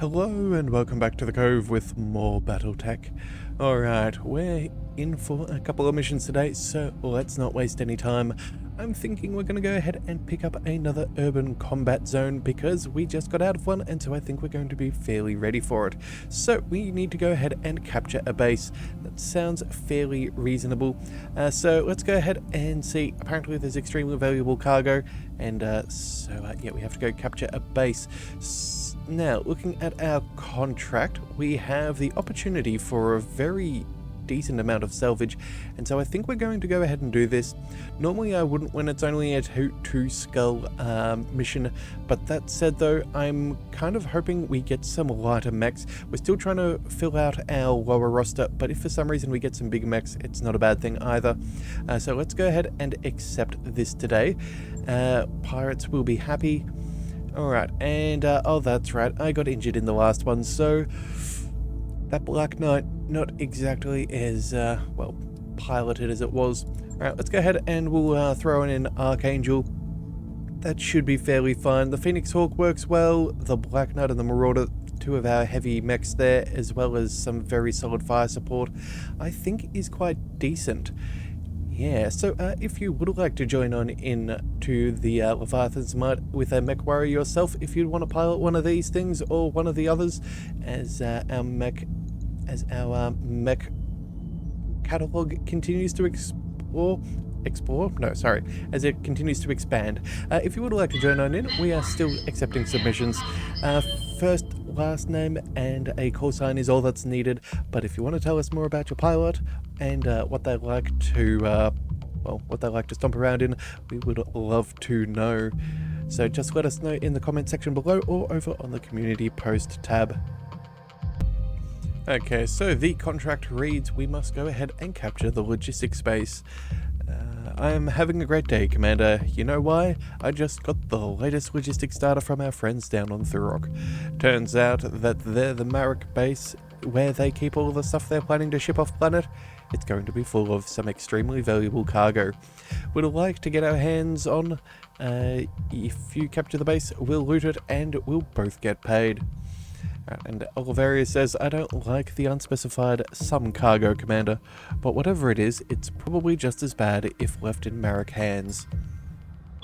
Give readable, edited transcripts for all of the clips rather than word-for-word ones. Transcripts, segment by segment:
Hello and welcome back to the Cove with more BattleTech. Alright, we're in for a couple of missions today, so let's not waste any time. I'm thinking we're going to go ahead and pick up another urban combat zone because we just got out of one, and so I think we're going to be fairly ready for it. So we need to go ahead and capture a base. That sounds fairly reasonable. So let's go ahead and see. Apparently there's extremely valuable cargo, and yeah, we have to go capture a base. Now, looking at our contract, we have the opportunity for a very decent amount of salvage, and so I think we're going to go ahead and do this. Normally I wouldn't when it's only a two skull mission, but that said though, I'm kind of hoping we get some lighter mechs. We're still trying to fill out our lower roster, but if for some reason we get some big mechs, it's not a bad thing either. So let's go ahead and accept this today. Pirates will be happy. Alright, and oh that's right, I got injured in the last one, so that Black Knight, not exactly as, well, piloted as it was. Alright, let's go ahead and we'll throw in an Archangel. That should be fairly fine. The Phoenix Hawk works well, the Black Knight and the Marauder, two of our heavy mechs there, as well as some very solid fire support, I think is quite decent. Yeah, so if you would like to join on in to the Leviathan's Might with a MechWarrior yourself, if you'd want to pilot one of these things or one of the others, as our mech catalog continues to as it continues to expand. If you would like to join on in, we are still accepting submissions. First, last name, and a call sign is all that's needed, but if you want to tell us more about your pilot and what they like to stomp around in, we would love to know. So just let us know in the comment section below or over on the community post tab. Okay, so the contract reads we must go ahead and capture the logistics base. I am having a great day, Commander. You know why? I just got the latest logistics data from our friends down on Thurrock. Turns out that they're the Marek base where they keep all the stuff they're planning to ship off planet. It's going to be full of some extremely valuable cargo. We'd like to get our hands on. If you capture the base, we'll loot it and we'll both get paid. And Oliveria says, I don't like the unspecified some cargo, Commander, but whatever it is, it's probably just as bad if left in Marek hands.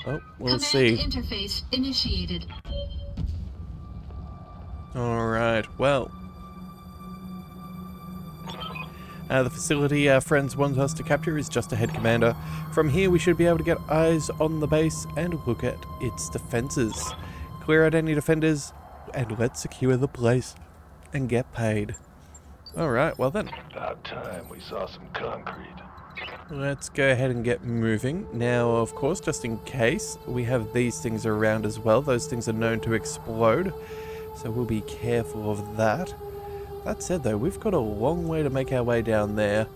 Oh, we'll see. Command interface initiated. Alright, well. The facility our friends want us to capture is just ahead, Commander. From here we should be able to get eyes on the base and look at its defenses. Clear out any defenders, and let's secure the place and get paid. Alright, well then. About time we saw some concrete. Let's go ahead and get moving. Now, of course, just in case, we have these things around as well. Those things are known to explode, so we'll be careful of that. That said though, we've got a long way to make our way down there.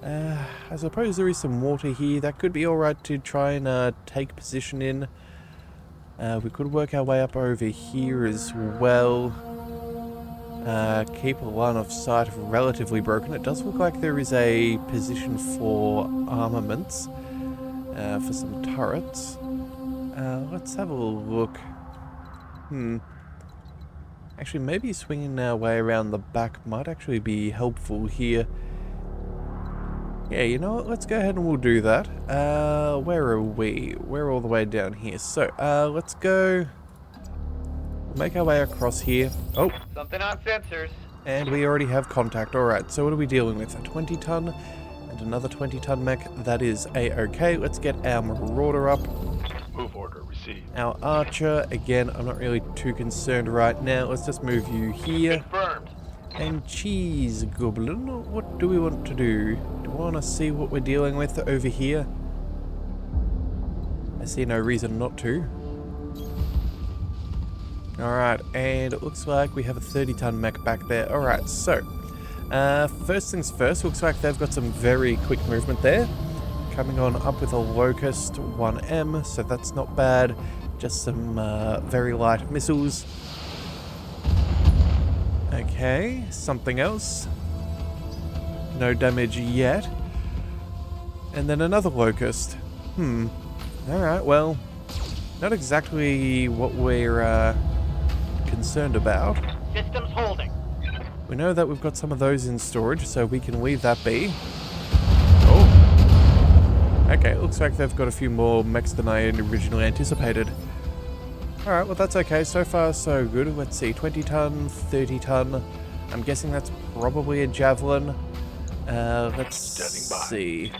I suppose there is some water here. That could be alright to try and take position in. We could work our way up over here as well. Keep a line of sight relatively broken. It does look like there is a position for armaments, for some turrets. Let's have a look. Actually, maybe swinging our way around the back might actually be helpful here. Yeah, you know what? Let's go ahead and we'll do that. Where are we? We're all the way down here. So, let's go. We'll make our way across here. Oh. Something on sensors. And we already have contact. Alright, so what are we dealing with? A 20-ton and another 20-ton mech. That is A-okay. Let's get our Marauder up. Move order received. Our Archer. Again, I'm not really too concerned right now. Let's just move you here. Confirmed. And Cheese Goblin, what do we want to do? Do we want to see what we're dealing with over here? I see no reason not to. Alright, and it looks like we have a 30-ton mech back there. Alright, so, first things first, looks like they've got some very quick movement there. Coming on up with a Locust 1M, so that's not bad. Just some very light missiles. Okay, something else. No damage yet. And then another Locust. Alright, well, not exactly what we're concerned about. Systems holding. We know that we've got some of those in storage, so we can leave that be. Oh. Okay, it looks like they've got a few more mechs than I originally anticipated. Alright, well that's okay. So far, so good. Let's see, 20 ton, 30 ton. I'm guessing that's probably a javelin. Let's see.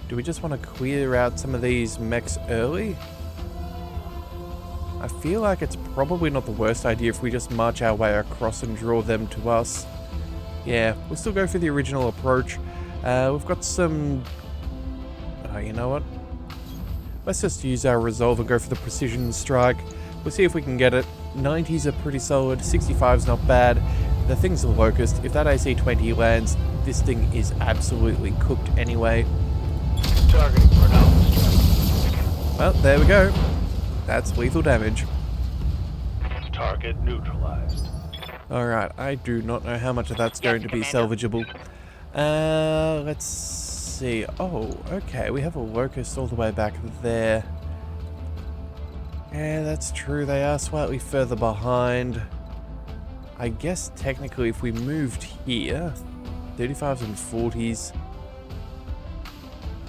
Do we just want to clear out some of these mechs early? I feel like it's probably not the worst idea if we just march our way across and draw them to us. Yeah, we'll still go for the original approach. We've got some... Oh, you know what? Let's just use our resolve and go for the precision strike. We'll see if we can get it. 90s are pretty solid, 65's not bad. The thing's a locust. If that AC-20 lands, this thing is absolutely cooked anyway. Targeting for an alpha strike. Well, there we go. That's lethal damage. Target neutralized. Alright, I do not know how much of that's going to be salvageable. Let's see. Oh, okay, we have a locust all the way back there. Yeah, that's true, they are slightly further behind. I guess technically if we moved here, 35s and 40s,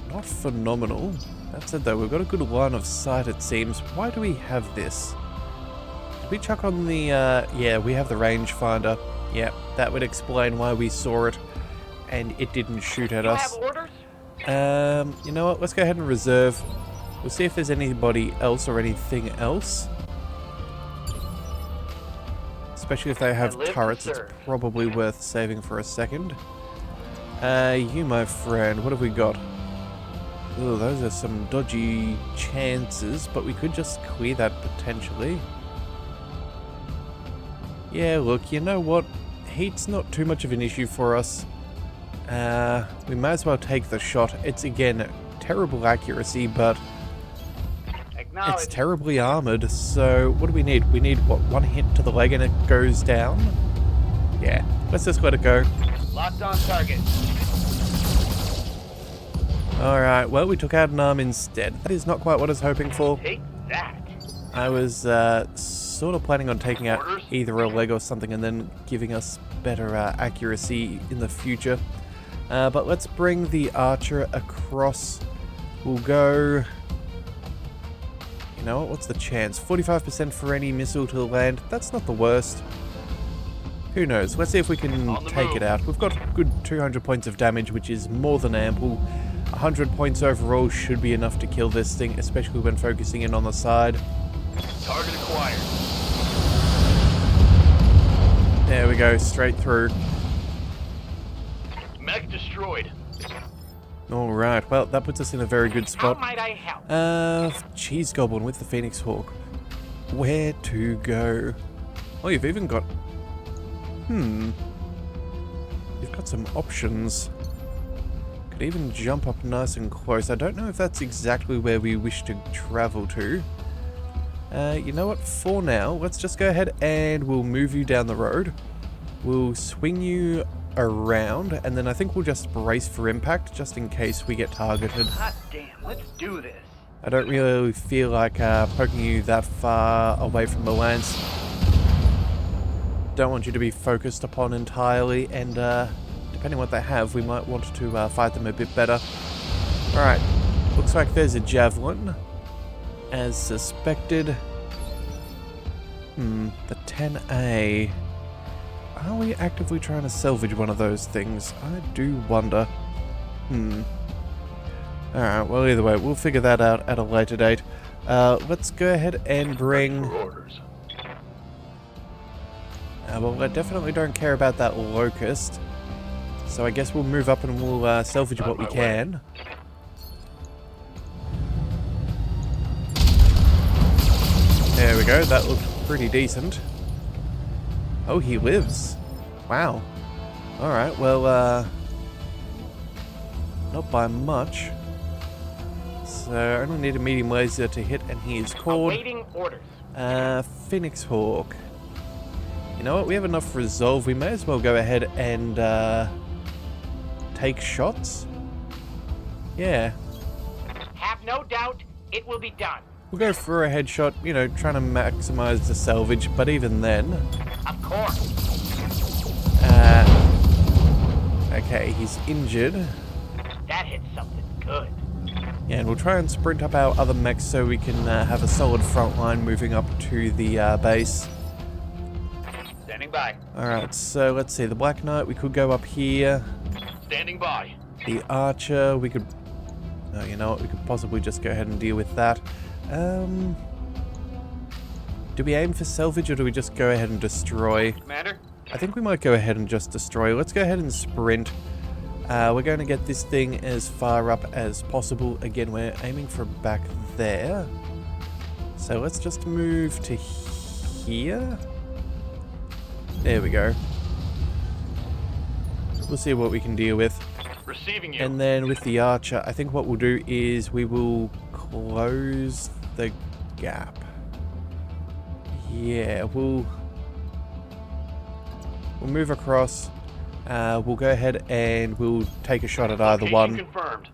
not phenomenal. That said though, we've got a good line of sight it seems. Why do we have this? Did we chuck on the, yeah, we have the rangefinder. Yeah, that would explain why we saw it and it didn't shoot at us. You have orders? You know what, let's go ahead and reserve. We'll see if there's anybody else or anything else. Especially if they have turrets, it's probably worth saving for a second. You, my friend, what have we got? Oh, those are some dodgy chances, but we could just clear that potentially. Yeah, look, you know what? Heat's not too much of an issue for us. We might as well take the shot. It's, again, terrible accuracy, but it's terribly armored, so what do we need? We need, what, one hit to the leg and it goes down? Yeah, let's just let it go. Locked on target. Alright, well, we took out an arm instead. That is not quite what I was hoping for. Take that. I was sort of planning on taking out either a leg or something and then giving us better accuracy in the future. But let's bring the archer across. We'll go... You know what? What's the chance? 45% for any missile to land. That's not the worst. Who knows? Let's see if we can take it out. We've got good 200 points of damage, which is more than ample. 100 points overall should be enough to kill this thing, especially when focusing in on the side. Target acquired. There we go, straight through. Mech destroyed. Alright, well, that puts us in a very good spot. How might I help? Cheese Goblin with the Phoenix Hawk. Where to go? Oh, you've even got... You've got some options. Could even jump up nice and close. I don't know if that's exactly where we wish to travel to. You know what? For now, let's just go ahead and we'll move you down the road. We'll swing you around, and then I think we'll just brace for impact, just in case we get targeted. Hot damn, let's do this. I don't really feel like poking you that far away from the lance. Don't want you to be focused upon entirely, and depending on what they have, we might want to fight them a bit better. Alright, looks like there's a javelin, as suspected. The 10A. Are we actively trying to salvage one of those things? I do wonder. Alright, well either way, we'll figure that out at a later date. Let's go ahead and bring... Orders. Well, I definitely don't care about that locust. So I guess we'll move up and we'll salvage what we can. There we go, that looked pretty decent. Oh, he lives. Wow. Alright, well, not by much. So I only need a medium laser to hit, and he is called... Awaiting orders. Phoenix Hawk. You know what, we have enough resolve, we may as well go ahead and take shots. Yeah. Have no doubt, it will be done. We'll go for a headshot, you know, trying to maximize the salvage, but even then... Of course. Okay, he's injured. That hit something good. Yeah, and we'll try and sprint up our other mechs so we can have a solid front line moving up to the base. Standing by. Alright, so let's see. The Black Knight, we could go up here. Standing by. The Archer, we could... Oh, you know what? We could possibly just go ahead and deal with that. Do we aim for salvage or do we just go ahead and destroy? Commander? I think we might go ahead and just destroy. Let's go ahead and sprint. We're going to get this thing as far up as possible. Again, we're aiming for back there. So let's just move to here. There we go. We'll see what we can deal with. Receiving you. And then with the Archer, I think what we'll do is we will close the gap. Yeah, we'll move across. We'll go ahead and we'll take a shot at either one. Confirmed.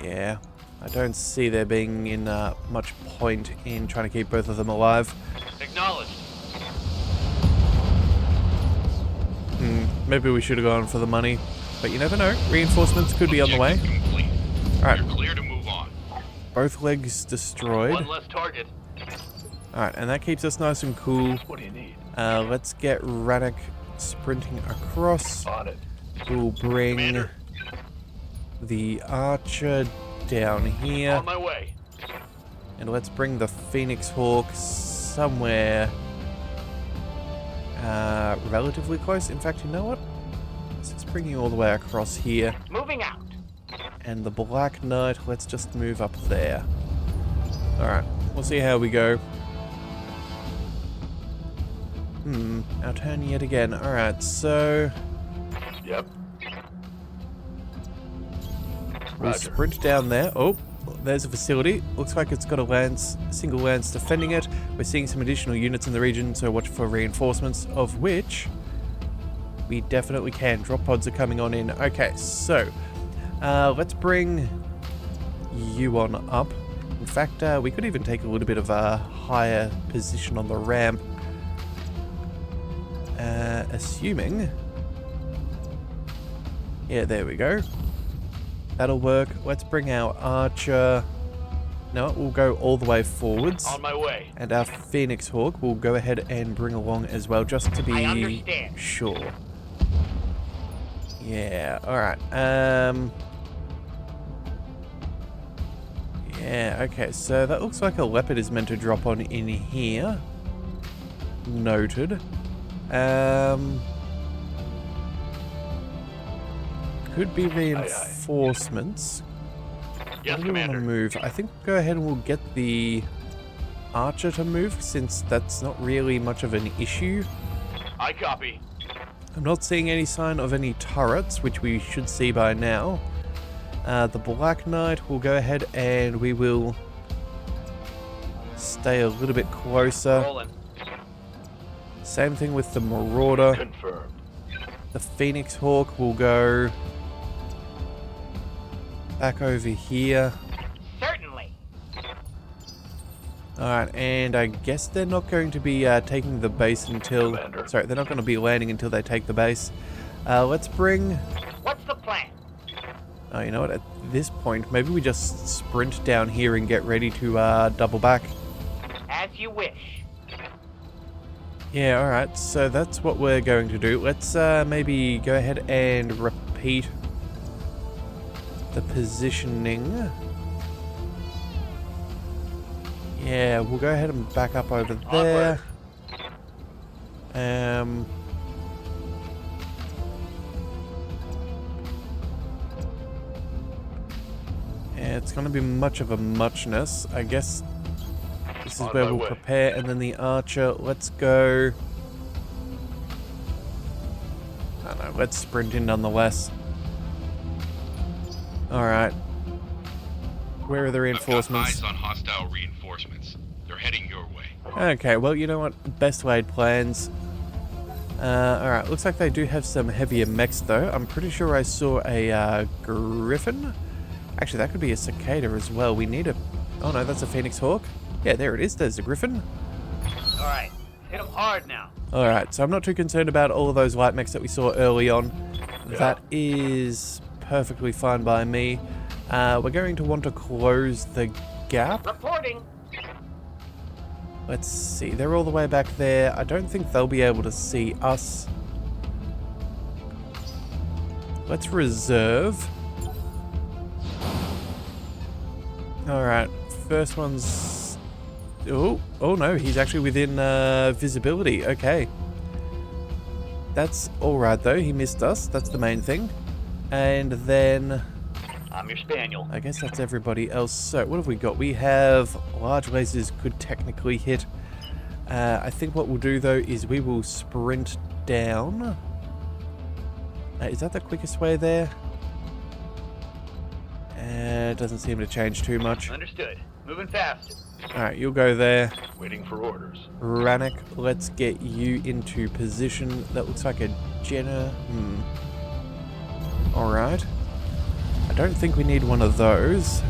Yeah, I don't see there being in much point in trying to keep both of them alive. Acknowledged. Maybe we should have gone for the money, but you never know. Reinforcements could be on the way. Complete. Alright, You're clear to move on. both legs destroyed. One less target. Alright, and that keeps us nice and cool. What do you need? Let's get Radek sprinting across. On it. We'll bring Commander. the Archer down here. On my way. And let's bring the Phoenix Hawk somewhere relatively close. In fact, you know what? Let's just bring you all the way across here. Moving out. And the Black Knight, let's just move up there. Alright, we'll see how we go. Our turn yet again. Alright, so... Yep. We'll Roger. sprint down there. Oh, there's a facility. Looks like it's got a single lance defending it. We're seeing some additional units in the region, so watch for reinforcements, of which we definitely can. Drop pods are coming on in. Okay, so let's bring you on up. In fact, we could even take a little bit of a higher position on the ramp. Assuming... Yeah, there we go. That'll work. Let's bring our Archer... No, we'll go all the way forwards. On my way. And our Phoenix Hawk will go ahead and bring along as well, just to I be understand. sure. Yeah, alright. Yeah, okay, so that looks like a Leopard is meant to drop on in here. Noted. Could be reinforcements. Yes, How do we want to Commander. move? I think we'll go ahead and we'll get the Archer to move, since that's not really much of an issue. I copy. I'm not seeing any sign of any turrets, which we should see by now. The Black Knight will go ahead and we will stay a little bit closer. Rolling. Same thing with the Marauder. Confirmed. The Phoenix Hawk will go back over here. Certainly. Alright, and I guess they're not going to be taking the base until... Commander. Sorry, they're not going to be landing until they take the base. Let's bring... What's the plan? Oh, you know what? At this point, maybe we just sprint down here and get ready to double back. As you wish. Yeah, alright, so that's what we're going to do. Let's maybe go ahead and repeat the positioning. Yeah, we'll go ahead and back up over there. Yeah, it's going to be much of a muchness. I guess this is On where my we'll way. prepare, and then the Archer. Let's go... I don't know, let's sprint in nonetheless. Alright. Where are the reinforcements? I've got eyes on hostile reinforcements. They're heading your way. Okay, well, you know what? Best laid plans. Alright, looks like they do have some heavier mechs, though. I'm pretty sure I saw a Griffin. Actually, that could be a Cicada as well. We need a... Oh, no, that's a Phoenix Hawk. Yeah, there it is. There's the Griffin. Alright, hit him hard now. Alright, so I'm not too concerned about all of those light mechs that we saw early on. That is perfectly fine by me. We're going to want to close the gap. Reporting. Let's see, they're all the way back there. I don't think they'll be able to see us. Let's reserve. Alright, first one's... Oh no, he's actually within visibility. Okay. That's alright though, he missed us. That's the main thing. And then... I'm your spaniel. I guess that's everybody else. So, what have we got? We have large lasers could technically hit. I think what we'll do though is we will sprint down. Is that the quickest way there? It doesn't seem to change too much. Understood. Moving fast. Alright, you'll go there. Waiting for orders. Rannoch, let's get you into position. That looks like a Jenna. Alright. I don't think we need one of those.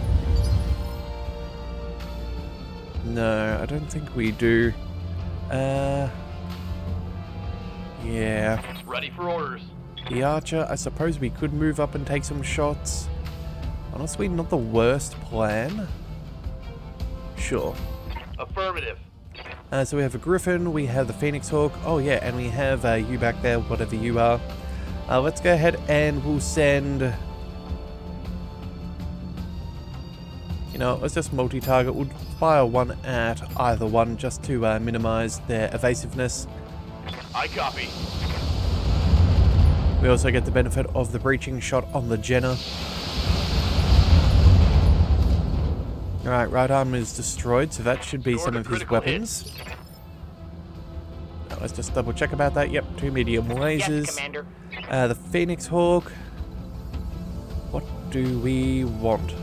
No, I don't think we do. Yeah. Ready for orders. The Archer, I suppose we could move up and take some shots. Honestly, not the worst plan. Sure. Affirmative. So we have a Griffin, we have the Phoenix Hawk. Oh yeah, and we have you back there, whatever you are. Let's go ahead and we'll send... You know, let's just multi-target. We'll fire one at either one just to minimize their evasiveness. I copy. We also get the benefit of the breaching shot on the Jenna. Alright, right arm is destroyed, so that should be some of his weapons. Now, let's just double check about that. Yep, 2 medium lasers. Yes, Commander. The Phoenix Hawk. What do we want?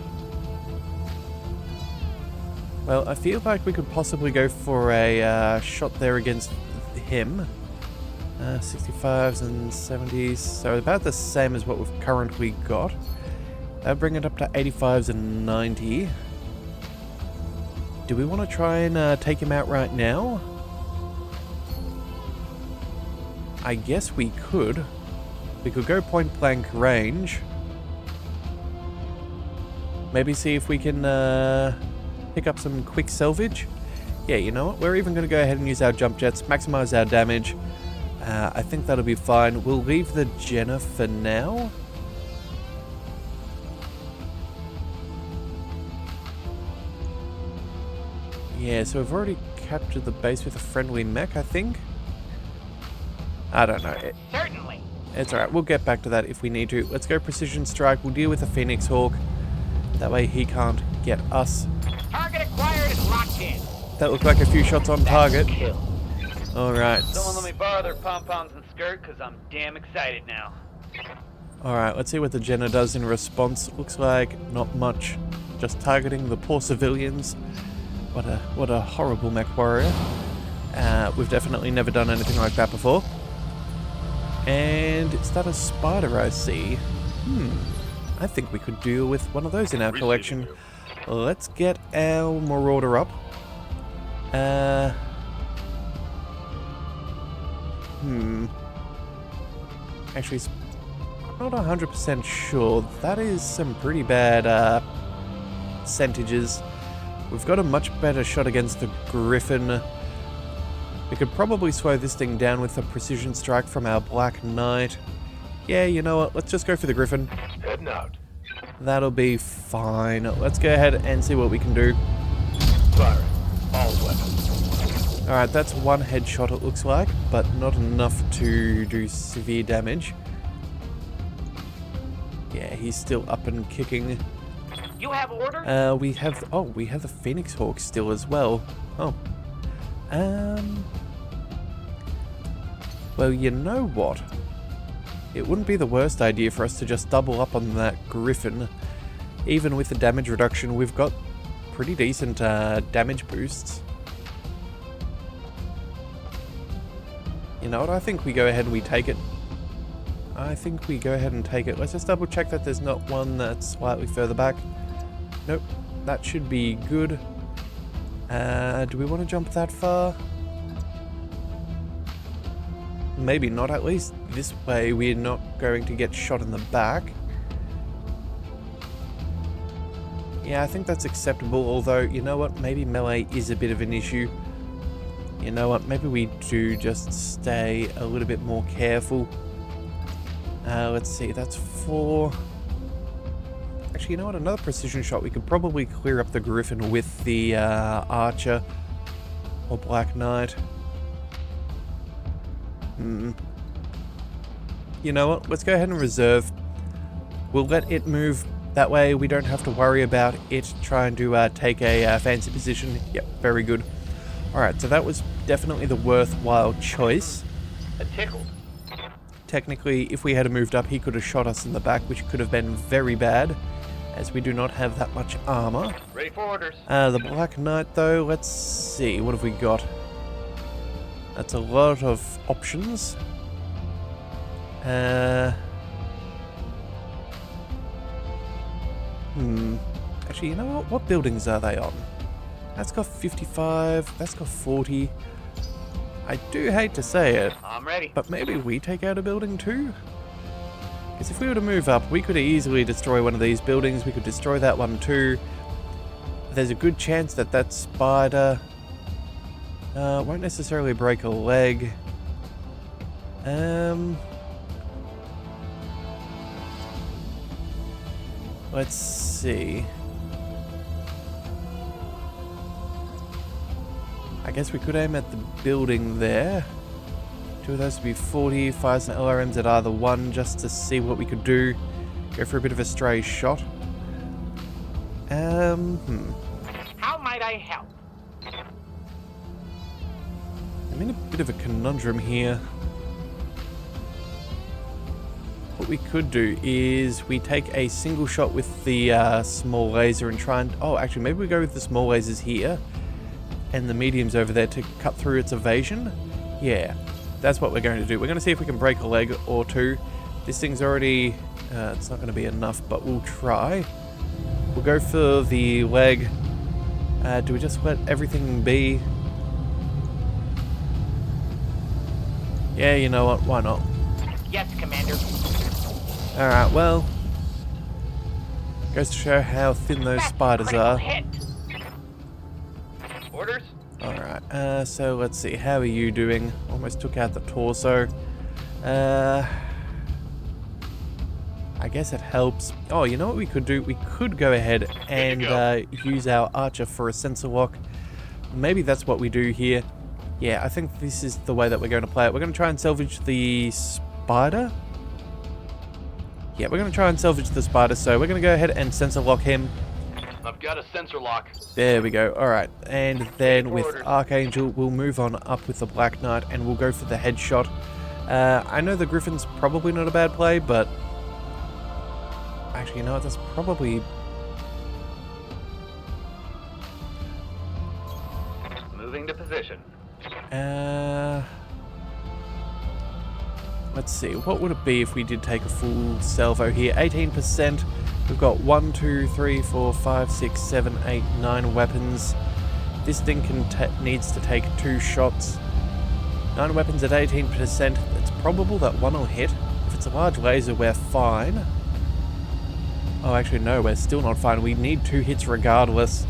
Well, I feel like we could possibly go for a shot there against him. 65s and 70s, so about the same as what we've currently got. That'll bring it up to 85s and 90. Do we want to try and take him out right now? I guess we could. We could go point blank range. Maybe see if we can pick up some quick salvage. Yeah, you know what? We're even going to go ahead and use our jump jets, maximize our damage. I think that'll be fine. We'll leave the Jenna for now. Yeah, so we've already captured the base with a friendly mech, I think. I don't know. Certainly. It's alright, we'll get back to that if we need to. Let's go Precision Strike. We'll deal with the Phoenix Hawk. That way he can't get us. Target acquired and locked in. That looked like a few shots on target. Kill. Alright. Someone let me borrow their pom-poms and skirt, because I'm damn excited now. Alright, let's see what the Jenna does in response. Looks like not much. Just targeting the poor civilians. What a horrible MechWarrior. We've definitely never done anything like that before. And is that a spider I see? I think we could deal with one of those in our collection. Let's get our Marauder up. Actually, I'm not 100% sure. That is some pretty bad percentages. We've got a much better shot against the Griffin. We could probably slow this thing down with a precision strike from our Black Knight. Yeah, you know what? Let's just go for the Griffin. Heading out. That'll be fine. Let's go ahead and see what we can do. Firing. All weapons. Alright, that's one headshot it looks like, but not enough to do severe damage. Yeah, he's still up and kicking. You have orders? We have the Phoenix Hawk still as well. Oh. Well, you know what? It wouldn't be the worst idea for us to just double up on that Griffin. Even with the damage reduction, we've got pretty decent damage boosts. You know what? I think we go ahead and we take it. Let's just double check that there's not one that's slightly further back. Nope. That should be good. Do we want to jump that far? Maybe not. At least this way we're not going to get shot in the back. Yeah, I think that's acceptable, although, you know what, maybe melee is a bit of an issue. You know what, maybe we do just stay a little bit more careful. Let's see, that's 4. Actually, you know what, another precision shot. We could probably clear up the Griffin with the Archer or Black Knight. You know what, let's go ahead and reserve. We'll let it move. That way we don't have to worry about it trying to take a fancy position. Yep, very good. Alright, so that was definitely the worthwhile choice. A tickle. Technically, if we had moved up, he could have shot us in the back, which could have been very bad, as we do not have that much armor. Ready for orders. The Black Knight, though, let's see. What have we got? That's a lot of options. Actually, you know what? What buildings are they on? That's got 55. That's got 40. I do hate to say it, I'm ready. but maybe we take out a building too? Because if we were to move up, we could easily destroy one of these buildings. We could destroy that one too. There's a good chance that that spider won't necessarily break a leg. Let's see. I guess we could aim at the building there. 2 of those would be 40, fire some LRMs at either one just to see what we could do. Go for a bit of a stray shot. How might I help? I'm in a bit of a conundrum here. What we could do is we take a single shot with the small laser and try and... Oh, actually, maybe we go with the small lasers here and the mediums over there to cut through its evasion. Yeah, that's what we're going to do. We're going to see if we can break a leg or two. This thing's already... it's not going to be enough, but we'll try. We'll go for the leg. Do we just let everything be? Yeah, you know what? Why not? Yes, Commander. Alright, well, goes to show how thin those spiders are. Hit. Orders? Alright, so let's see, how are you doing? Almost took out the torso. I guess it helps. Oh, you know what we could do? We could go ahead and use our Archer for a sensor lock. Maybe that's what we do here. Yeah, I think this is the way that we're going to play it. We're going to try and salvage the spider. Yeah, we're going to try and salvage the spider, so we're going to go ahead and sensor lock him. I've got a sensor lock. There we go. Alright, and then with Archangel, we'll move on up with the Black Knight, and we'll go for the headshot. I know the Griffin's probably not a bad play, but... Actually, you know what, that's probably... Moving to position. Let's see, what would it be if we did take a full salvo here? 18%. We've got 1, 2, 3, 4, 5, 6, 7, 8, 9 weapons. This thing needs to take 2 shots. 9 weapons at 18%. It's probable that one will hit. If it's a large laser, we're fine. Oh, actually, no, we're still not fine. We need 2 hits regardless.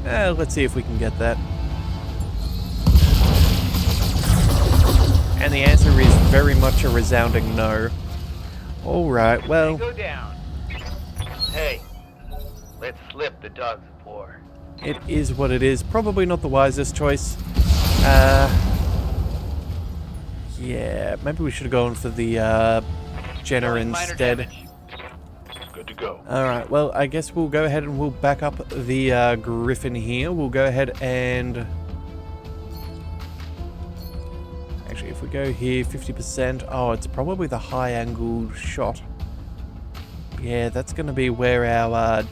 Let's see if we can get that. And the answer is very much a resounding no. Alright, well... Go down. Hey, let's slip the dogs of war. It is what it is. Probably not the wisest choice. Yeah, maybe we should have gone for the Jenner instead. Good to go. Alright, well, I guess we'll go ahead and we'll back up the Griffin here. We'll go ahead and... Actually, if we go here, 50%. Oh, it's probably the high-angled shot. Yeah, that's going to be where our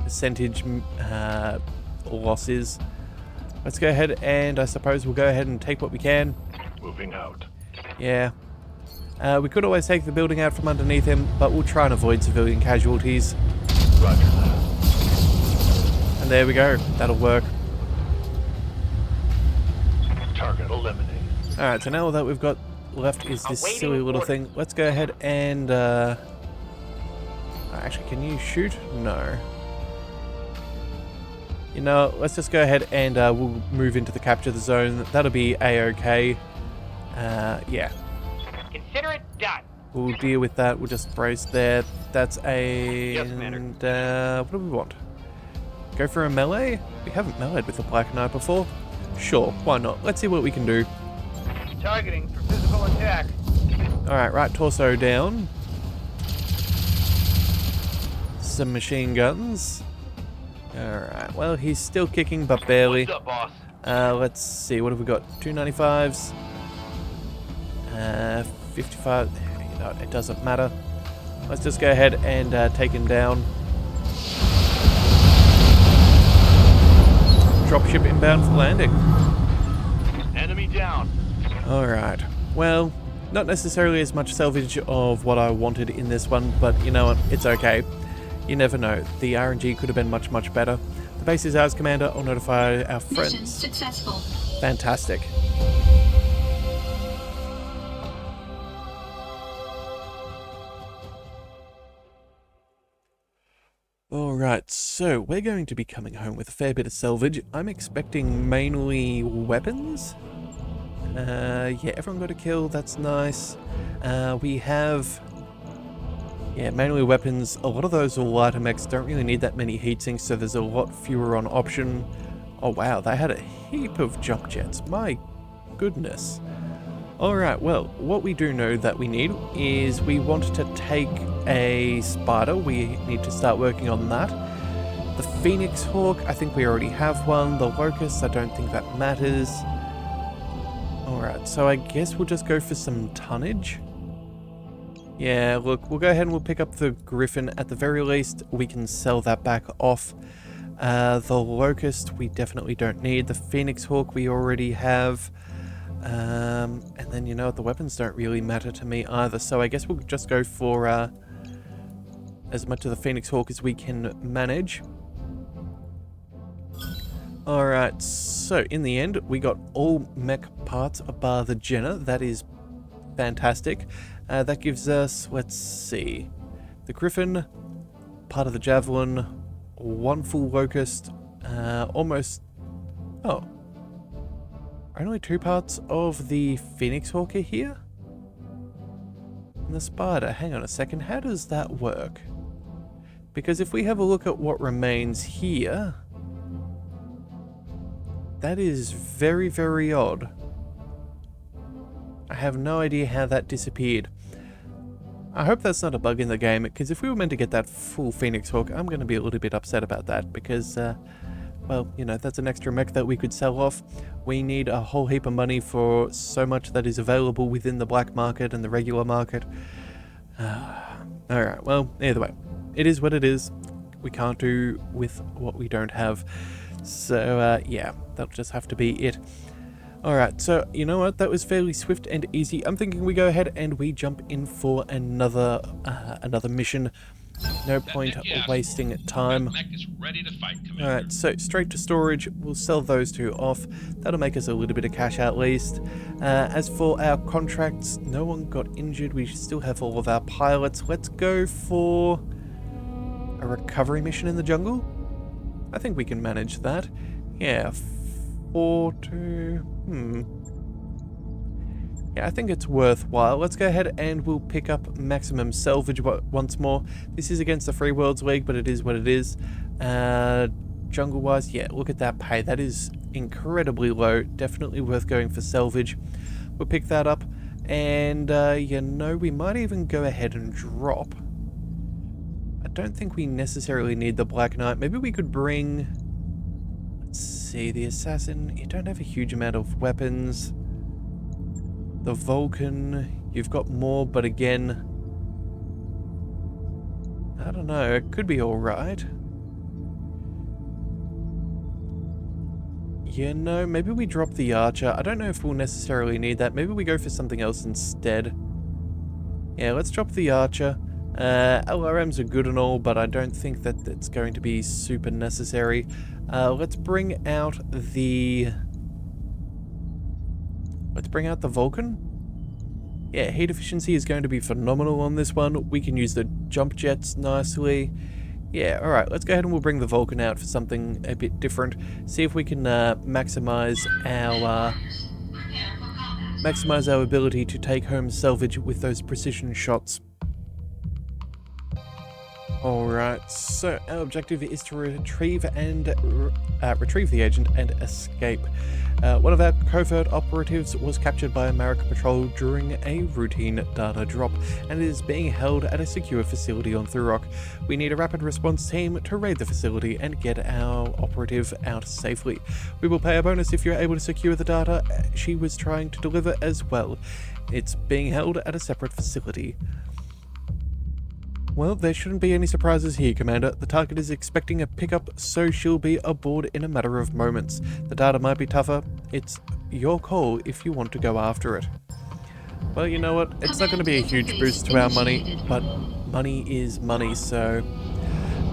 percentage loss is. Let's go ahead and I suppose we'll go ahead and take what we can. Moving out. Yeah. We could always take the building out from underneath him, but we'll try and avoid civilian casualties. Roger that. And there we go. That'll work. Target eliminated. Alright, so now all that we've got left is this Awaiting silly little orders. thing. Let's go ahead and... actually, can you shoot? No. You know, let's just go ahead and we'll move into the capture the zone. That'll be a-okay. Yeah. Consider it done. We'll deal with that. We'll just brace there. That's a... Yes, Commander. And, what do we want? Go for a melee? We haven't meleeed with the Black Knight before. Sure, why not? Let's see what we can do. Targeting for physical attack. Alright, right torso down. Some machine guns. Alright, well, he's still kicking, but barely. What's up, boss? Let's see, what have we got? 295s. 55. You know, it doesn't matter. Let's just go ahead and take him down. Dropship inbound for landing. Enemy down. Alright, well, not necessarily as much salvage of what I wanted in this one, but you know what, it's okay. You never know, the RNG could have been much, much better. The base is ours, Commander. I'll notify our Mission friends. successful. Fantastic. Alright, so we're going to be coming home with a fair bit of salvage. I'm expecting mainly weapons. Yeah, everyone got a kill, that's nice. We have... Yeah, mainly weapons. A lot of those are lighter mechs, don't really need that many heatsinks, so there's a lot fewer on option. Oh wow, they had a heap of jump jets, my goodness. Alright, well, what we do know that we need is we want to take a spider. We need to start working on that. The Phoenix Hawk, I think we already have one. The Locust, I don't think that matters. Alright, so I guess we'll just go for some tonnage. Yeah, look, we'll go ahead and we'll pick up the Griffin. At the very least, we can sell that back off. The Locust, we definitely don't need. The Phoenix Hawk, we already have. And then, you know what, the weapons don't really matter to me either. So I guess we'll just go for as much of the Phoenix Hawk as we can manage. Alright, so in the end, we got all mech parts bar the Jenner. That is fantastic. That gives us, let's see, the Griffin, part of the Javelin, one full Locust, almost, oh, only 2 parts of the Phoenix Hawk are here? And the Spider, hang on a second, how does that work? Because if we have a look at what remains here, that is very, very odd. I have no idea how that disappeared. I hope that's not a bug in the game, because if we were meant to get that full Phoenix Hawk, I'm going to be a little bit upset about that, because, well, you know, that's an extra mech that we could sell off. We need a whole heap of money for so much that is available within the black market and the regular market. Alright, well, either way, it is what it is. We can't do with what we don't have. So, yeah, that'll just have to be it. Alright, so, you know what, that was fairly swift and easy. I'm thinking we go ahead and we jump in for another mission. No point wasting time. That mech is ready to fight, Commander. Alright, so straight to storage, we'll sell those 2 off. That'll make us a little bit of cash at least. As for our contracts, no one got injured. We still have all of our pilots. Let's go for a recovery mission in the jungle. I think we can manage that. Yeah, 4 to... Yeah, I think it's worthwhile. Let's go ahead and we'll pick up maximum salvage once more. This is against the Free Worlds League, but it is what it is. Jungle-wise, yeah, look at that pay. That is incredibly low. Definitely worth going for salvage. We'll pick that up. And, you know, we might even go ahead and drop. I don't think we necessarily need the Black Knight. Maybe we could bring... Let's see, the Assassin. You don't have a huge amount of weapons. The Vulcan, you've got more, but again, I don't know, it could be alright. You know, maybe we drop the Archer. I don't know if we'll necessarily need that. Maybe we go for something else instead. Yeah, let's drop the Archer. LRMs are good and all, but I don't think that it's going to be super necessary. Let's bring out the Vulcan. Yeah, heat efficiency is going to be phenomenal on this one. We can use the jump jets nicely. Yeah, alright, let's go ahead and we'll bring the Vulcan out for something a bit different. See if we can maximize our ability to take home salvage with those precision shots. Alright, so our objective is to retrieve the agent and escape. One of our covert operatives was captured by a Marek patrol during a routine data drop, and is being held at a secure facility on Thurrock. We need a rapid response team to raid the facility and get our operative out safely. We will pay a bonus if you're able to secure the data she was trying to deliver as well. It's being held at a separate facility. Well, there shouldn't be any surprises here, Commander. The target is expecting a pickup, so she'll be aboard in a matter of moments. The data might be tougher. It's your call if you want to go after it. Well, you know what? It's not going to be a huge boost to our money, but money is money, so...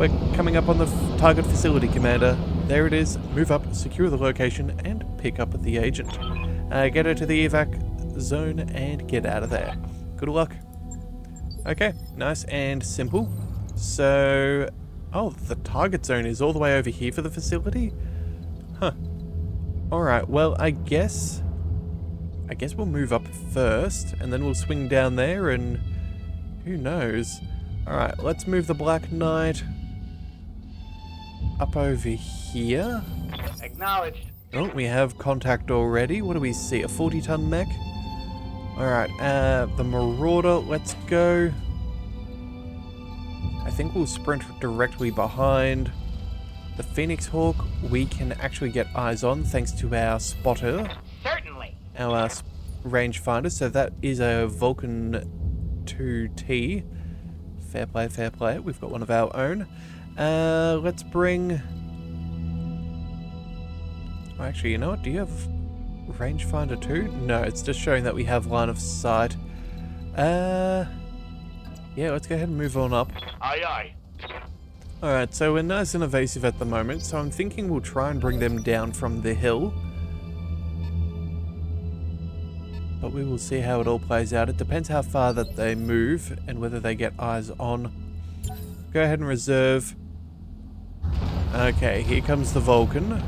We're coming up on the target facility, Commander. There it is. Move up, secure the location, and pick up the agent. Get her to the evac zone and get out of there. Good luck. Okay, nice and simple. So, oh, the target zone is all the way over here for the facility? Huh. Alright, well, I guess we'll move up first, and then we'll swing down there, and who knows? Alright, let's move the Black Knight up over here. Acknowledged. Oh, we have contact already. What do we see? A 40-ton mech? Alright, the Marauder, let's go. I think we'll sprint directly behind. The Phoenix Hawk, we can actually get eyes on thanks to our spotter. Certainly. Our rangefinder, so that is a Vulcan 2T. Fair play, fair play. We've got one of our own. Let's bring... Oh, actually, you know what? Do you have... rangefinder too? No, it's just showing that we have line of sight. Yeah, let's go ahead and move on up. Aye, aye. Alright, so we're nice and evasive at the moment, so I'm thinking we'll try and bring them down from the hill. But we will see how it all plays out. It depends how far that they move and whether they get eyes on. Go ahead and reserve. Okay, here comes the Vulcan.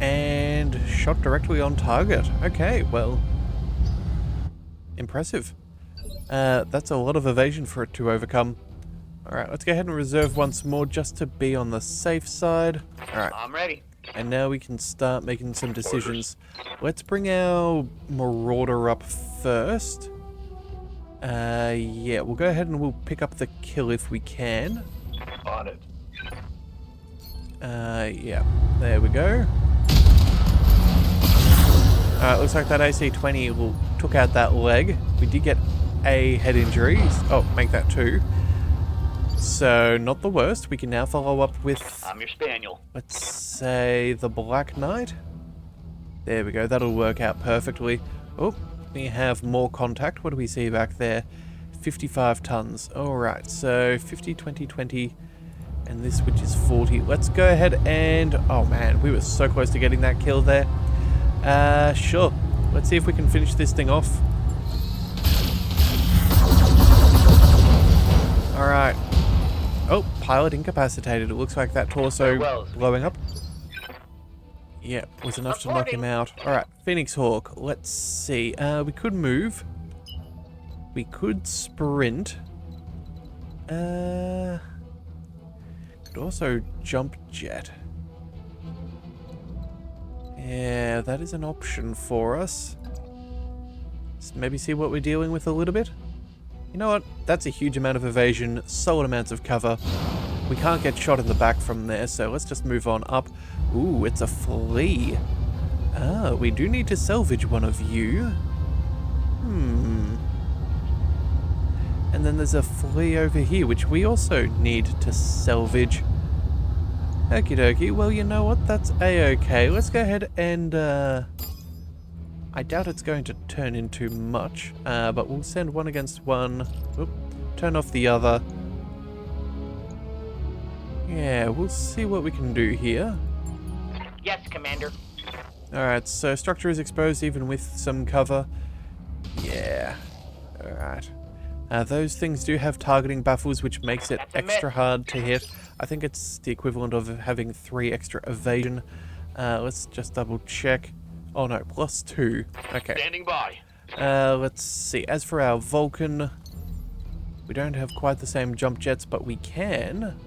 And shot directly on target. Okay, well, impressive. That's a lot of evasion for it to overcome. Alright, let's go ahead and reserve once more just to be on the safe side. Alright. I'm ready. And now we can start making some decisions. Let's bring our Marauder up first. Yeah, we'll go ahead and we'll pick up the kill if we can. On it. Yeah, there we go. Looks like that AC-20 took out that leg. We did get a head injury. Oh, make that 2. So, not the worst. We can now follow up with... I'm your spaniel. Let's say the Black Knight. There we go. That'll work out perfectly. Oh, we have more contact. What do we see back there? 55 tons. Alright, so 50, 20, 20. And this, which is 40. Let's go ahead and... Oh man, we were so close to getting that kill there. Sure. Let's see if we can finish this thing off. Alright. Oh, pilot incapacitated. It looks like that torso blowing up. Yeah, was enough to knock him out. Alright, Phoenix Hawk. Let's see. We could move. We could sprint. Could also jump jet. Yeah, that is an option for us. Let's maybe see what we're dealing with a little bit. You know what? That's a huge amount of evasion, solid amounts of cover. We can't get shot in the back from there, so let's just move on up. Ooh, it's a flea. Ah, we do need to salvage one of you. And then there's a flea over here, which we also need to salvage. Okie dokie, well, you know what? That's a-okay. Let's go ahead and I doubt it's going to turn into much, but we'll send one against one. Oop, turn off the other. Yeah, we'll see what we can do here. Yes, Commander. Alright, so structure is exposed even with some cover. Yeah. Alright. Those things do have targeting baffles, which makes it extra hard to hit. I think it's the equivalent of having 3 extra evasion. Let's just double check. Oh no, +2. Okay. Standing by. Let's see. As for our Vulcan, we don't have quite the same jump jets, but we can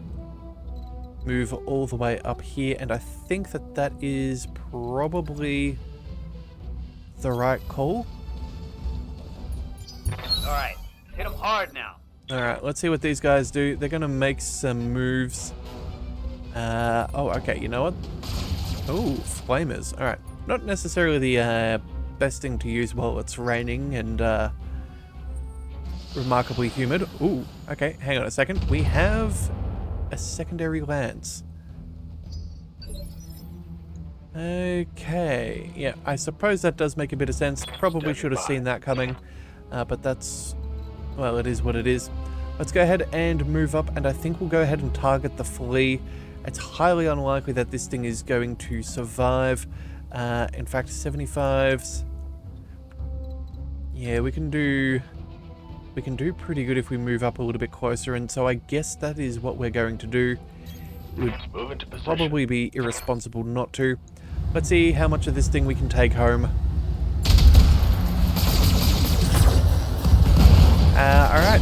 move all the way up here, and I think that that is probably the right call. Alright, hit them hard now. Alright, let's see what these guys do. They're gonna make some moves. Oh, okay, you know what? Oh, flamers. Alright, not necessarily the best thing to use while it's raining and remarkably humid. Ooh, okay, hang on a second. We have a secondary lance. Okay, yeah, I suppose that does make a bit of sense. Probably should have seen that coming, but that's, well, it is what it is. Let's go ahead and move up, and I think we'll go ahead and target the flea. It's highly unlikely that this thing is going to survive. In fact, 75s. Yeah, we can do pretty good if we move up a little bit closer, and so I guess that is what we're going to do. It would Move into position. probably be irresponsible not to. Let's see how much of this thing we can take home. Alright,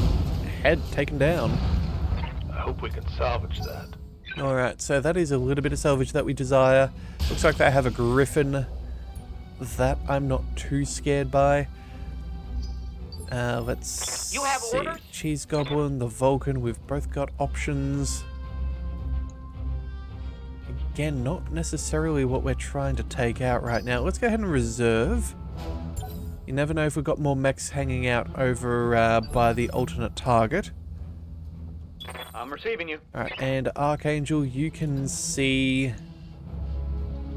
head taken down. I hope we can salvage that. Alright, so that is a little bit of salvage that we desire. Looks like they have a griffin that I'm not too scared by. Let's You have see. orders? Cheese Goblin, the Vulcan, we've both got options. Again, not necessarily what we're trying to take out right now. Let's go ahead and reserve. You never know if we've got more mechs hanging out over by the alternate target. I'm receiving you. Alright, and Archangel, you can see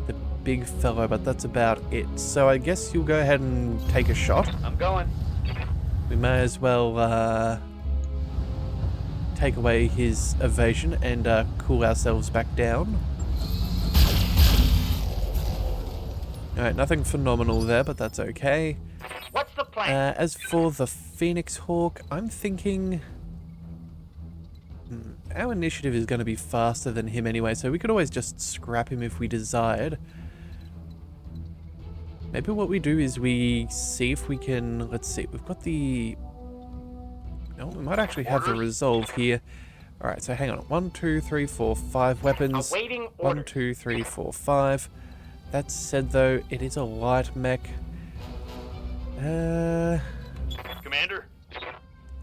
the big fellow, but that's about it. So I guess you'll go ahead and take a shot. I'm going. We may as well take away his evasion and cool ourselves back down. Alright, nothing phenomenal there, but that's okay. What's the plan? As for the Phoenix Hawk, I'm thinking our initiative is going to be faster than him anyway, so we could always just scrap him if we desired. Maybe what we do is we see if we can, let's see, we've got the, no, we might actually have the resolve here. Alright, so hang on, 1, 2, 3, 4, 5 weapons. Awaiting 1, orders. 2, 3, 4, 5. That said though, it is a light mech. Commander?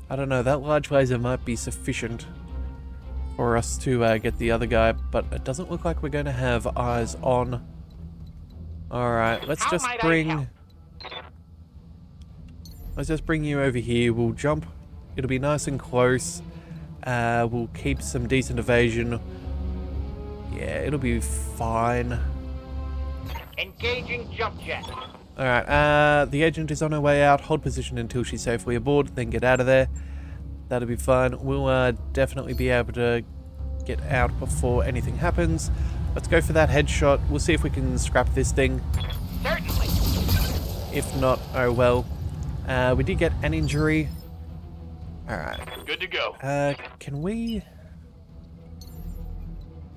I don't know, that large laser might be sufficient for us to get the other guy, but it doesn't look like we're going to have eyes on. Alright, let's How just might I bring... help? Let's just bring you over here. We'll jump. It'll be nice and close. We'll keep some decent evasion. Yeah, it'll be fine. Engaging jump jet. Alright, the agent is on her way out. Hold position until she's safely aboard, then get out of there. That'll be fine. We'll definitely be able to get out before anything happens. Let's go for that headshot. We'll see if we can scrap this thing. Certainly. If not, oh well. We did get an injury. Alright. Good to go. Can we...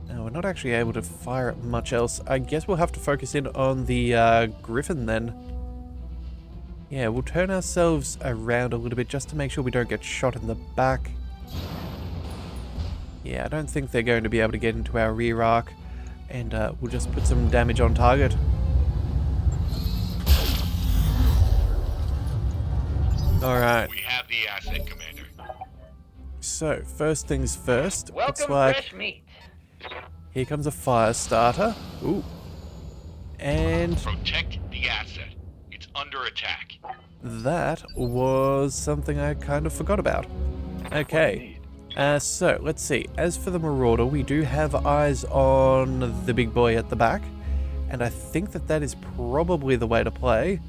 No, we're not actually able to fire at much else. I guess we'll have to focus in on the Griffin then. Yeah, we'll turn ourselves around a little bit just to make sure we don't get shot in the back. Yeah, I don't think they're going to be able to get into our rear arc. And we'll just put some damage on target. Alright. We have the asset, Commander. So, first things first. It's Welcome like... fresh meat. Here comes a fire starter. Ooh. And Protect the asset. It's under attack. that was something I kind of forgot about. Okay. So, let's see. As for the Marauder, we do have eyes on the big boy at the back. And I think that that is probably the way to play.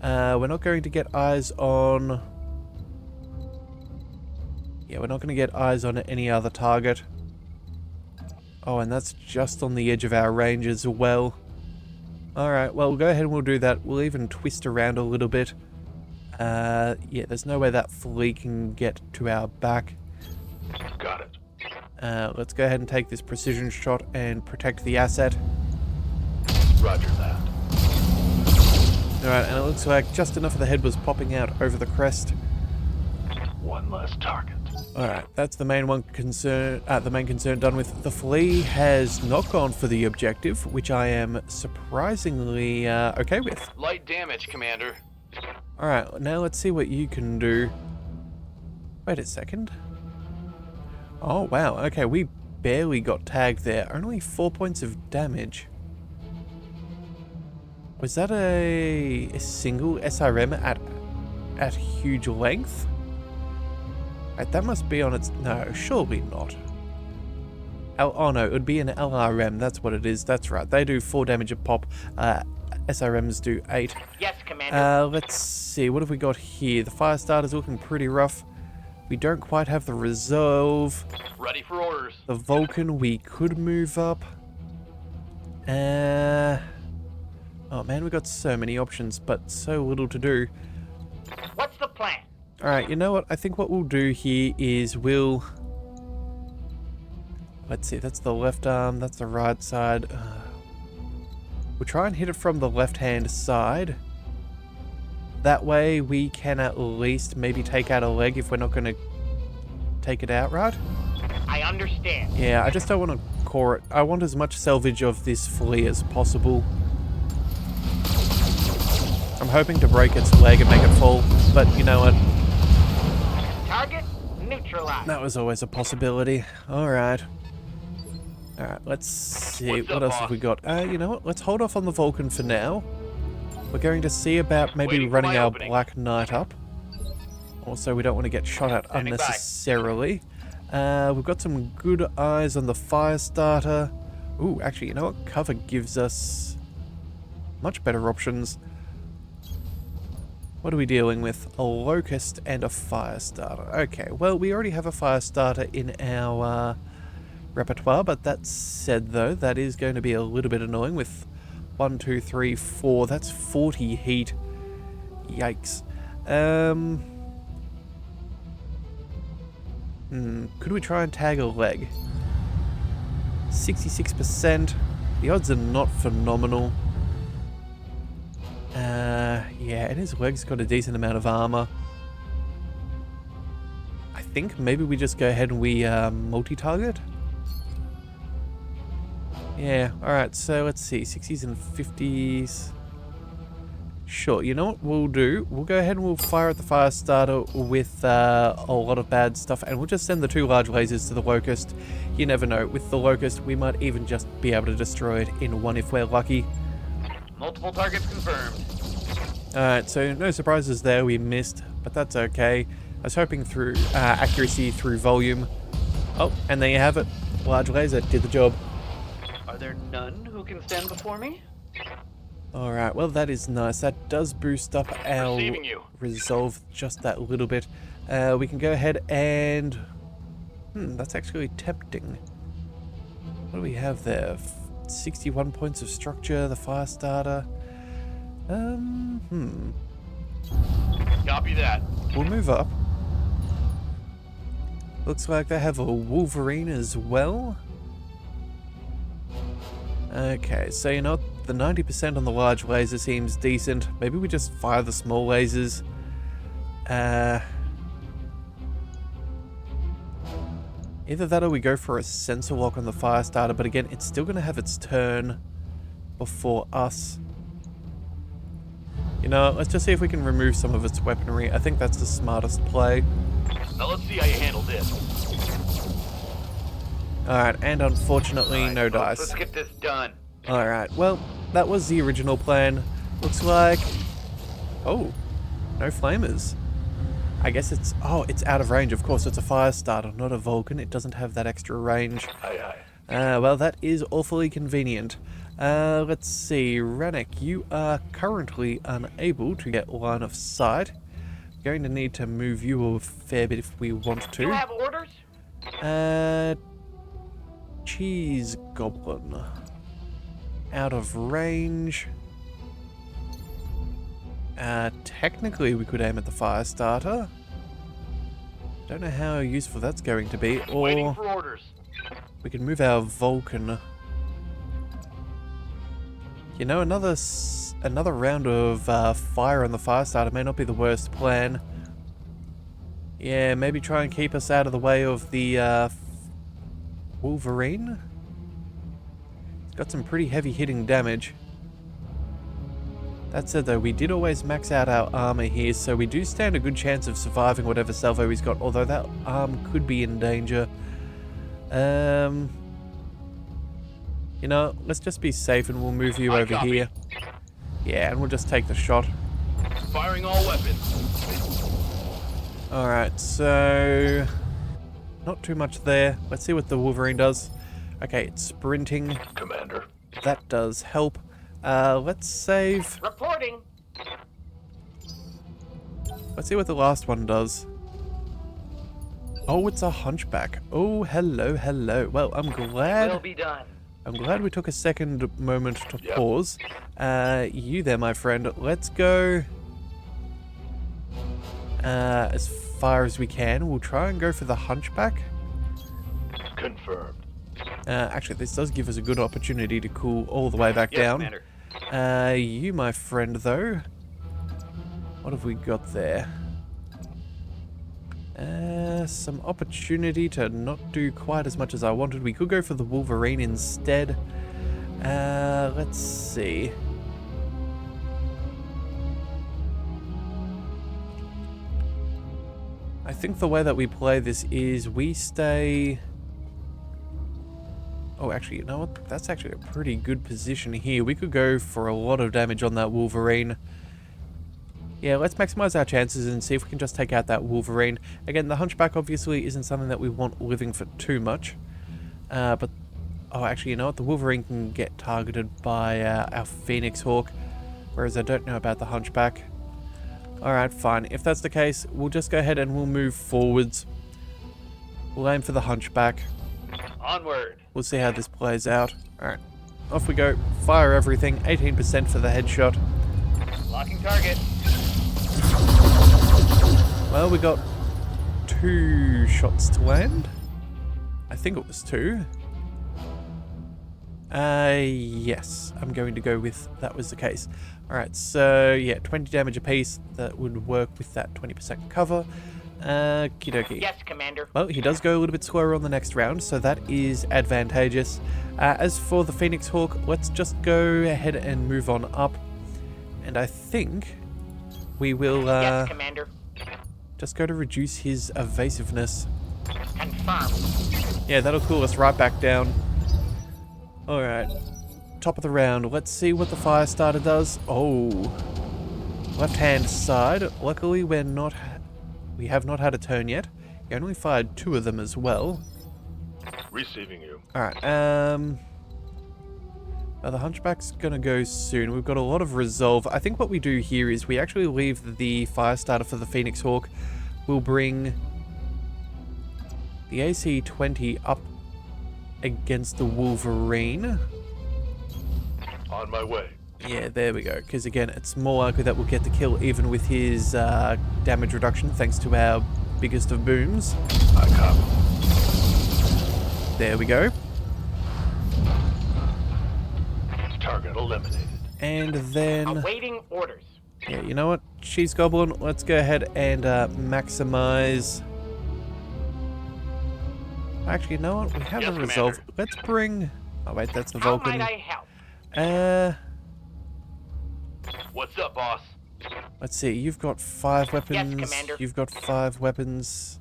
We're not going to get eyes on... Yeah, we're not going to get eyes on any other target. Oh, and that's just on the edge of our range as well. Alright, well, we'll go ahead and we'll do that. We'll even twist around a little bit. Yeah, there's no way that flea can get to our back. Got it. Let's go ahead and take this precision shot and protect the asset. Roger that. Alright, and it looks like just enough of the head was popping out over the crest. One less target. Alright, that's the main concern done with. The flea has not gone for the objective, which I am surprisingly okay with. Light damage, Commander. Alright, now let's see what you can do. Wait a second. Oh wow, okay, we barely got tagged there. Only 4 points of damage. Was that a single SRM at huge length? Right, that must be on its... No, surely not. Oh no, it would be an LRM, that's what it is, that's right. They do 4 damage a pop, SRMs do 8. Yes, Commander. Let's see, what have we got here? The fire starter's looking pretty rough. We don't quite have the resolve. Ready for orders. The Vulcan we could move up. Oh man, we've got so many options, but so little to do. What's the plan? Alright, you know what? I think what we'll do here is we'll... Let's see, that's the left arm, that's the right side. We'll try and hit it from the left-hand side. That way we can at least maybe take out a leg if we're not going to take it out, right? I understand. Yeah, I just don't want to core it. I want as much salvage of this flea as possible. I'm hoping to break its leg and make it fall, but you know what? Target neutralized. That was always a possibility. Alright. Alright, let's see. What's What up, else boss? have we got? You know what? Let's hold off on the Vulcan for now. We're going to see about maybe Waiting for running my our opening. Black Knight up. Also, we don't want to get shot at Standing by. unnecessarily. We've got some good eyes on the fire starter. Ooh, actually, you know what? Cover gives us much better options. What are we dealing with? A locust and a fire starter. Okay, well, we already have a fire starter in our repertoire, but that said, though, that is going to be a little bit annoying with 1, 2, 3, 4. That's 40 heat. Yikes. Could we try and tag a leg? 66%. The odds are not phenomenal. Yeah, and his leg's got a decent amount of armor. I think maybe we just go ahead and we multi-target. Yeah, alright, so let's see, 60s and 50s. Sure, you know what we'll do? We'll go ahead and we'll fire at the fire starter with a lot of bad stuff, and we'll just send the 2 large lasers to the locust. You never know, with the locust we might even just be able to destroy it in one if we're lucky. Multiple targets confirmed. Alright, so no surprises there, we missed, but that's okay. I was hoping through accuracy through volume. Oh, and there you have it. Large laser did the job. Are there none who can stand before me? Alright, well that is nice. That does boost up our Receiving you. resolve just that little bit. We can go ahead and... that's actually tempting. What do we have there? 61 points of structure, the fire starter. Copy that. We'll move up. Looks like they have a Wolverine as well. Okay, so you know what? The 90% on the large laser seems decent. Maybe we just fire the small lasers. Either that or we go for a sensor lock on the fire starter, but again, it's still going to have its turn before us. You know, let's just see if we can remove some of its weaponry. I think that's the smartest play. Now let's see how you handle this. Alright, and unfortunately, Alright, no folks, dice. Let's get this done. Alright, well, that was the original plan. Looks like... Oh, no flamers. I guess it's... Oh, it's out of range. Of course, it's a fire starter, not a Vulcan. It doesn't have that extra range. Aye, aye. Well, that is awfully convenient. Let's see. Ranek, you are currently unable to get line of sight. Going to need to move you a fair bit if we want to. You have orders? Cheese Goblin. Out of range. Technically we could aim at the fire starter. Don't know how useful that's going to be. Waiting Or for orders. we could move our Vulcan. You know, another round of fire on the fire starter may not be the worst plan. Yeah, maybe try and keep us out of the way of the Wolverine. It's got some pretty heavy hitting damage. That said though, we did always max out our armor here, so we do stand a good chance of surviving whatever salvo he's got, although that arm could be in danger. You know, let's just be safe and we'll move you over here. Yeah, and we'll just take the shot. Firing all weapons. Alright, so... not too much there. Let's see what the Wolverine does. Okay, it's sprinting. Commander. That does help. Let's save. Reporting. Let's see what the last one does. Oh, it's a hunchback. Oh, hello, hello. Well, I'm glad... Will be done. I'm glad we took a second moment to Yep. pause. You there, my friend. Let's go as far as we can. We'll try and go for the hunchback. Confirmed. Actually, this does give us a good opportunity to cool all the way back Yes, down. Commander. You, my friend, though. What have we got there? Some opportunity to not do quite as much as I wanted. We could go for the Wolverine instead. Let's see. I think the way that we play this is we stay... Oh, actually, you know what? That's actually a pretty good position here. We could go for a lot of damage on that Wolverine. Yeah, let's maximize our chances and see if we can just take out that Wolverine. Again, the Hunchback obviously isn't something that we want living for too much. But, oh, actually, you know what? The Wolverine can get targeted by our Phoenix Hawk, whereas I don't know about the Hunchback. Alright, fine. If that's the case, we'll just go ahead and we'll move forwards. We'll aim for the Hunchback. Onward. We'll see how this plays out. Alright, off we go. Fire everything. 18% for the headshot. Locking target. Well, we got 2 shots to land. I think it was 2. Yes, I'm going to go with that was the case. Alright, so yeah, 20 damage apiece. That would work with that 20% cover. Okie dokie. Yes, Commander. Well, he does go a little bit slower on the next round, so that is advantageous. As for the Phoenix Hawk, let's just go ahead and move on up. And I think we will Yes, Commander. just go to reduce his evasiveness. Confirmed. Yeah, that'll cool us right back down. Alright. Top of the round. Let's see what the fire starter does. Oh. Left-hand side. Luckily, we have not had a turn yet. He only fired 2 of them as well. Receiving you. Alright, the Hunchback's gonna go soon. We've got a lot of resolve. I think what we do here is we actually leave the fire starter for the Phoenix Hawk. We'll bring the AC-20 up against the Wolverine. On my way. Yeah, there we go. Because again, it's more likely that we'll get the kill even with his damage reduction, thanks to our biggest of booms. I copy. There we go. Target eliminated. And then... Awaiting orders. yeah, you know what? Cheese Goblin, let's go ahead and maximize... Actually, you know what? We have Yes, a resolve. Commander. Let's bring... oh wait, that's the How Vulcan. might I help? What's up, boss? Let's see. You've got 5 weapons. Commander. You've got 5 weapons.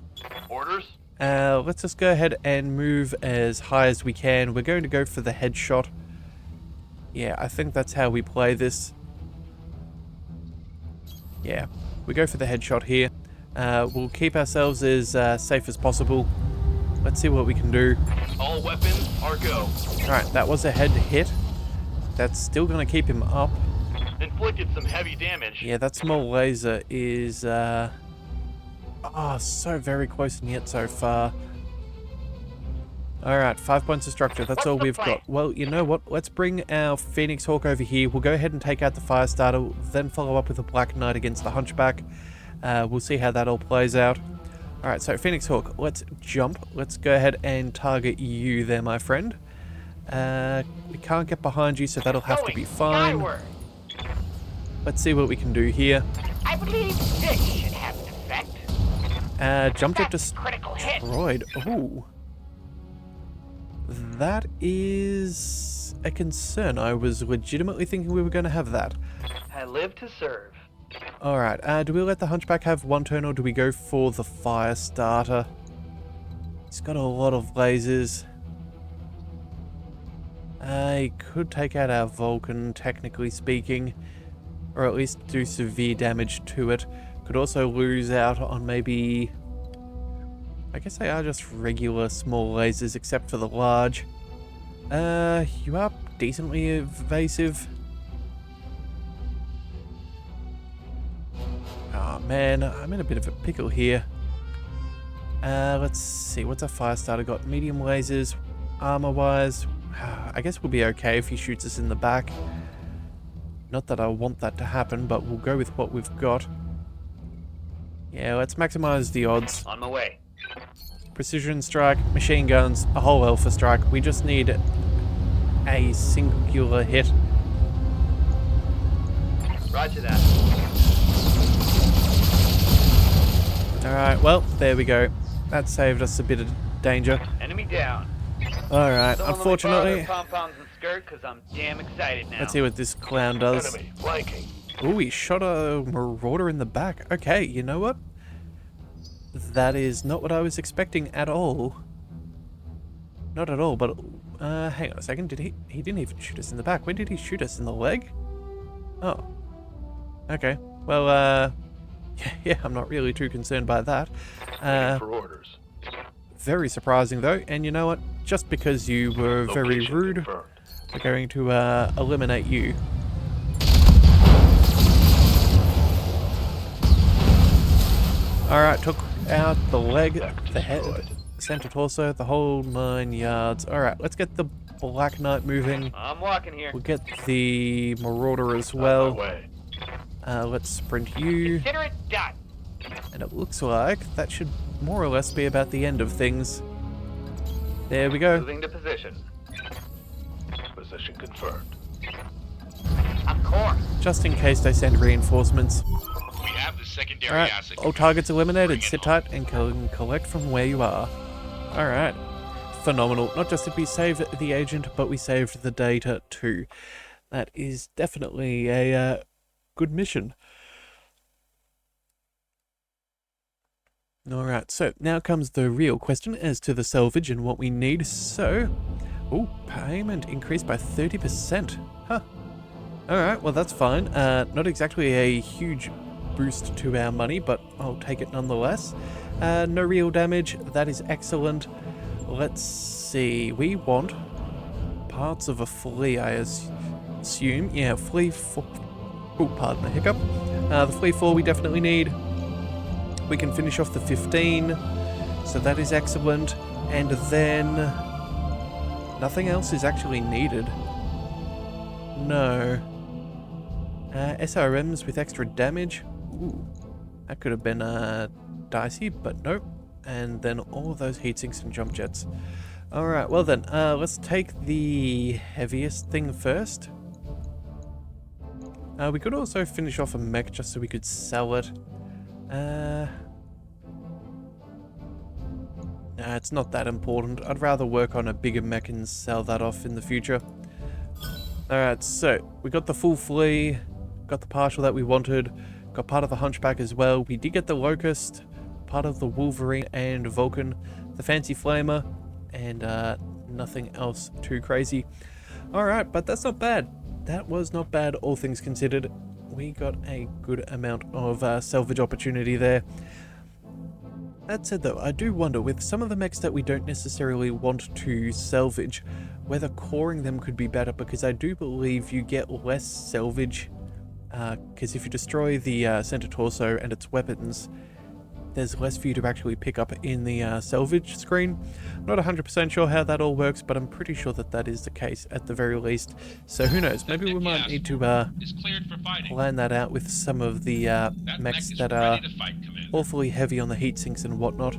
Orders? Let's just go ahead and move as high as we can. We're going to go for the headshot. Yeah, I think that's how we play this. Yeah, we go for the headshot here. We'll keep ourselves as safe as possible. Let's see what we can do. All weapons are go. Alright, that was a head hit. That's still going to keep him up. Inflicted some heavy damage. Yeah, that small laser is, oh, so very close and yet so far. Alright, 5 points of structure. That's all we've got. Well, you know what? Let's bring our Phoenix Hawk over here. We'll go ahead and take out the Firestarter, then follow up with a Black Knight against the Hunchback. We'll see how that all plays out. Alright, so Phoenix Hawk, let's jump. Let's go ahead and target you there, my friend. We can't get behind you, so that'll have to be fine. Skyward. Let's see what we can do here. I believe this should have an effect. Jump jet That's critical hit. destroyed. Ooh. That is a concern. I was legitimately thinking we were going to have that. I live to serve. Alright, do we let the Hunchback have one turn or do we go for the Firestarter? He's got a lot of lasers. He could take out our Vulcan, technically speaking, or at least do severe damage to it. Could also lose out on maybe... I guess they are just regular small lasers except for the large. You are decently evasive. Oh man, I'm in a bit of a pickle here. Let's see, what's our Firestarter got? Medium lasers, armor-wise. I guess we'll be okay if he shoots us in the back. Not that I want that to happen, but we'll go with what we've got. Yeah, let's maximize the odds. On my way. Precision strike, machine guns, a whole alpha strike. We just need a singular hit. Roger that. Alright, well, there we go. That saved us a bit of danger. Enemy down. Alright, Someone unfortunately... let me borrow their compounds and skirt, because I'm damn excited now. Let's see what this clown does. Enemy flanking. Ooh, he shot a marauder in the back. Okay, you know what? That is not what I was expecting at all. Not at all, but... hang on a second. Did he didn't even shoot us in the back. When did he shoot us? In the leg? Oh. Okay. Well, yeah, I'm not really too concerned by that. Waiting for orders. Very surprising, though. And you know what? Just because you were very Location rude, confirmed. we're going to eliminate you. Alright, took out the leg, the head, center torso, the whole 9 yards. Alright, let's get the Black Knight moving. I'm walking here. We'll get the Marauder as On my well. way. Let's sprint you. Consider it done. And it looks like that should more or less be about the end of things. There we go. Moving to position. Position confirmed. Of course. Just in case they send reinforcements. We have the secondary Alright, asset. all targets eliminated. Bring it Sit on. tight and can collect from where you are. Alright. Phenomenal. Not just did we save the agent, but we saved the data too. That is definitely a good mission. Alright, so now comes the real question as to the salvage and what we need. So, oh, payment increased by 30%. Huh. Alright, well that's fine. Not exactly a huge boost to our money, but I'll take it nonetheless. No real damage. That is excellent. Let's see. We want parts of a flea, I assume. Yeah, flea 4. Oh, pardon the hiccup. The flea 4 we definitely need. We can finish off the 15. So that is excellent. And then nothing else is actually needed. No. SRMs with extra damage. Ooh, that could have been dicey, but nope. And then all of those heat sinks and jump jets. Alright, well then, let's take the heaviest thing first. We could also finish off a mech just so we could sell it. Nah, it's not that important. I'd rather work on a bigger mech and sell that off in the future. Alright, so we got the full flea, got the partial that we wanted, got part of the Hunchback as well. We did get the Locust, part of the Wolverine and Vulcan, the Fancy Flamer, and nothing else too crazy. Alright, but that's not bad. That was not bad, all things considered. We got a good amount of salvage opportunity there. That said though, I do wonder, with some of the mechs that we don't necessarily want to salvage, whether coring them could be better, because I do believe you get less salvage, because if you destroy the center torso and its weapons, there's less for you to actually pick up in the salvage screen. I'm not 100% sure how that all works, but I'm pretty sure that that is the case at the very least. So who knows, maybe we might need to is cleared for fighting. plan that out with some of the That mechs mech is that are ready to fight, Commander. awfully heavy on the heat sinks and whatnot.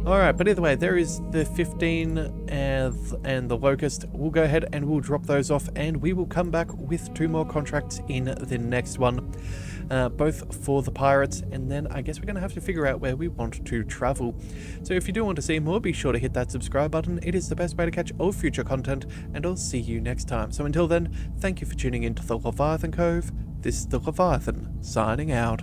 Alright, but either way, there is the 15 and the Locust. We'll go ahead and we'll drop those off, and we will come back with 2 more contracts in the next one. Both for the pirates, and then I guess we're going to have to figure out where we want to travel. So if you do want to see more, be sure to hit that subscribe button. It is the best way to catch all future content, and I'll see you next time. So until then, thank you for tuning in to the Leviathan Cove. This is the Leviathan, signing out.